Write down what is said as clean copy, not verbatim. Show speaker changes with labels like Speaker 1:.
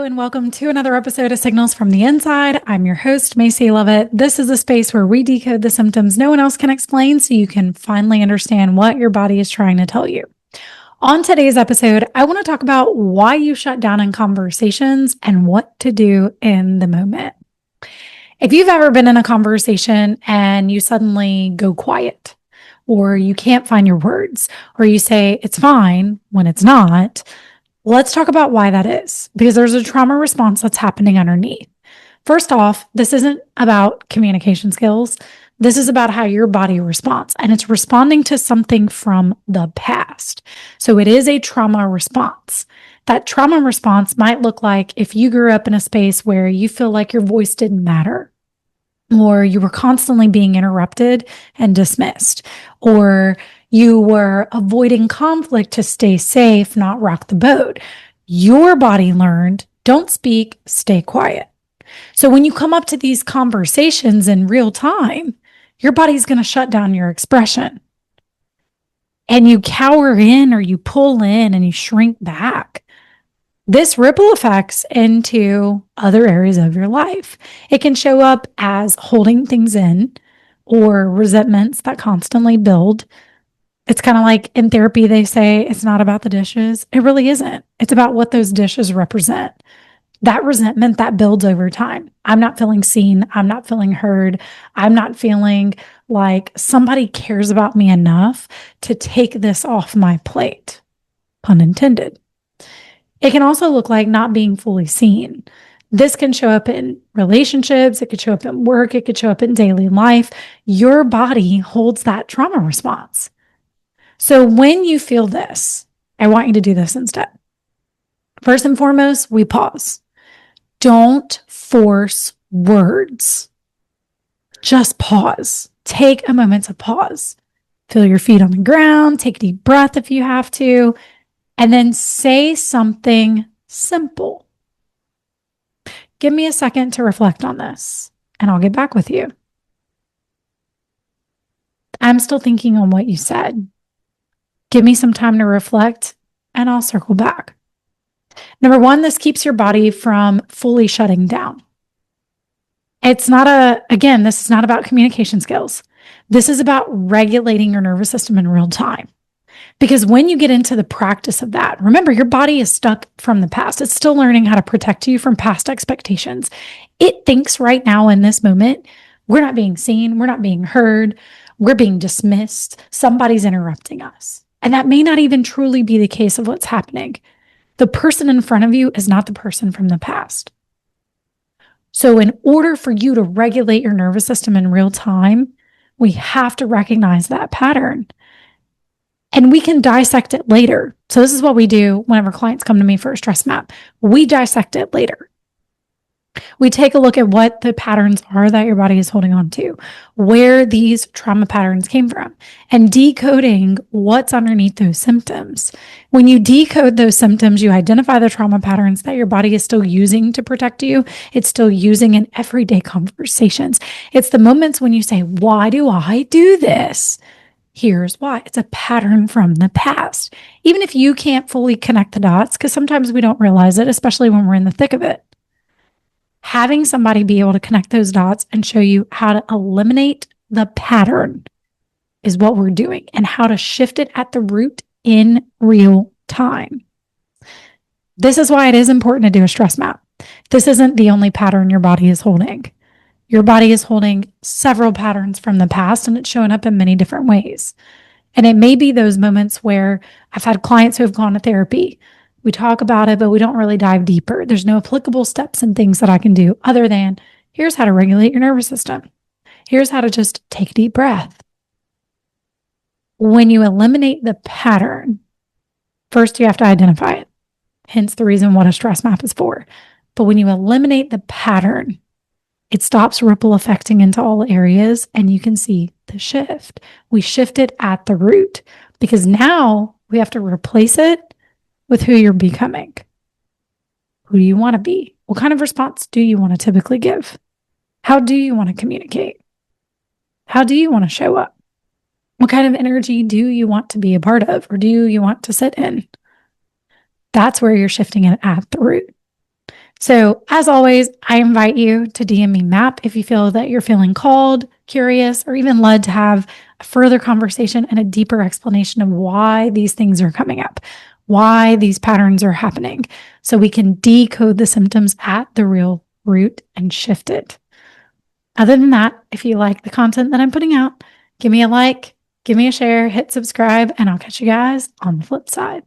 Speaker 1: And welcome to another episode of Signals from the Inside. I'm your host, Maisie Lovett. This is a space where we decode the symptoms no one else can explain so you can finally understand what your body is trying to tell you. On today's episode, I want to talk about why you shut down in conversations and what to do in the moment. If you've ever been in a conversation and you suddenly go quiet, or you can't find your words, or you say it's fine when it's not, let's talk about why that is, because there's a trauma response that's happening underneath. First off, this isn't about communication skills. This is about how your body responds, and it's responding to something from the past. So it is a trauma response. That trauma response might look like if you grew up in a space where you feel like your voice didn't matter, or you were constantly being interrupted and dismissed, or you were avoiding conflict to stay safe, not rock the boat. Your body learned, don't speak, stay quiet. So when you come up to these conversations in real time, your body's going to shut down your expression. And you cower in or you pull in and you shrink back. This ripple effects into other areas of your life. It can show up as holding things in or resentments that constantly build. It's kind of like in therapy, they say it's not about the dishes. It really isn't. It's about what those dishes represent. That resentment that builds over time. I'm not feeling seen. I'm not feeling heard. I'm not feeling like somebody cares about me enough to take this off my plate. Pun intended. It can also look like not being fully seen. This can show up in relationships. It could show up in work. It could show up in daily life. Your body holds that trauma response. So when you feel this, I want you to do this instead. First and foremost, we pause. Don't force words. Just pause. Take a moment to pause. Feel your feet on the ground. Take a deep breath if you have to. And then say something simple. Give me a second to reflect on this, and I'll get back with you. I'm still thinking on what you said. Give me some time to reflect, and I'll circle back. Number one, this keeps your body from fully shutting down. This is not about communication skills. This is about regulating your nervous system in real time. Because when you get into the practice of that, remember, your body is stuck from the past. It's still learning how to protect you from past expectations. It thinks right now in this moment, we're not being seen, we're not being heard, we're being dismissed, somebody's interrupting us. And that may not even truly be the case of what's happening. The person in front of you is not the person from the past. So in order for you to regulate your nervous system in real time, we have to recognize that pattern. And we can dissect it later. So this is what we do whenever clients come to me for a stress map. We dissect it later. We take a look at what the patterns are that your body is holding on to, where these trauma patterns came from, and decoding what's underneath those symptoms. When you decode those symptoms, you identify the trauma patterns that your body is still using to protect you. It's still using in everyday conversations. It's the moments when you say, why do I do this? Here's why. It's a pattern from the past. Even if you can't fully connect the dots, because sometimes we don't realize it, especially when we're in the thick of it. Having somebody be able to connect those dots and show you how to eliminate the pattern is what we're doing, and how to shift it at the root in real time. This is why it is important to do a stress map. This isn't the only pattern your body is holding. Your body is holding several patterns from the past, and it's showing up in many different ways. And it may be those moments where I've had clients who have gone to therapy. We talk about it, but we don't really dive deeper. There's no applicable steps and things that I can do other than here's how to regulate your nervous system. Here's how to just take a deep breath. When you eliminate the pattern, first you have to identify it. Hence the reason what a stress map is for. But when you eliminate the pattern, it stops ripple affecting into all areas, and you can see the shift. We shift it at the root because now we have to replace it with who you're becoming. Who do you want to be? What kind of response do you want to typically give? How do you want to communicate? How do you want to show up? What kind of energy do you want to be a part of, or do you want to sit in? That's where you're shifting it at the root. So as always, I invite you to DM me MAP if you feel that you're feeling called, curious, or even led to have a further conversation and a deeper explanation of why these things are coming up, why these patterns are happening, so we can decode the symptoms at the real root and shift it. Other than that, if you like the content that I'm putting out, give me a like, give me a share, hit subscribe, and I'll catch you guys on the flip side.